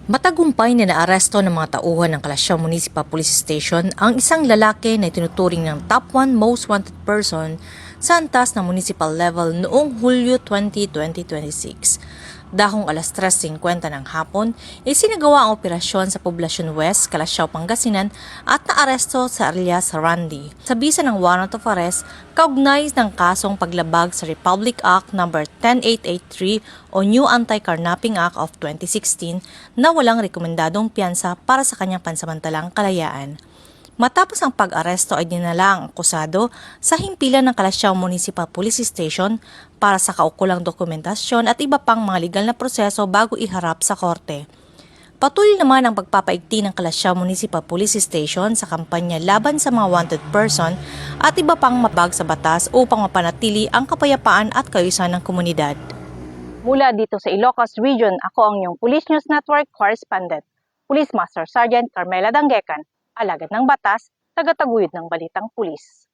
Matagumpay na naaresto ng mga tauhan ng Kalasyaw Municipal Police Station ang isang lalaki na itinuturing ng top 1 most wanted person sa antas ng municipal level noong Hulyo 20, 2026. Dahong alas 3:50 ng hapon, isinagawa ang operasyon sa Poblacion West, Kalasyaw, Pangasinan at naaresto sa alias Randy. Sa bisa ng warrant of arrest, kaugnay ng kasong paglabag sa Republic Act No. 10883 o New Anti-Carnapping Act of 2016 na walang rekomendadong piyansa para sa kanyang pansamantalang kalayaan. Matapos ang pag-aresto ay dinala ang akusado sa himpilan ng Kalasyaw Municipal Police Station para sa kaukulang dokumentasyon at iba pang mga legal na proseso bago iharap sa korte. Patuloy naman ang pagpapaigting ng Kalasyaw Municipal Police Station sa kampanya laban sa mga wanted person at iba pang mabag sa batas upang mapanatili ang kapayapaan at kaayusan ng komunidad. Mula dito sa Ilocos Region, ako ang iyong Police News Network Correspondent, Police Master Sergeant Carmela Dangecan, alagad ng batas, tagataguyod ng balitang pulis.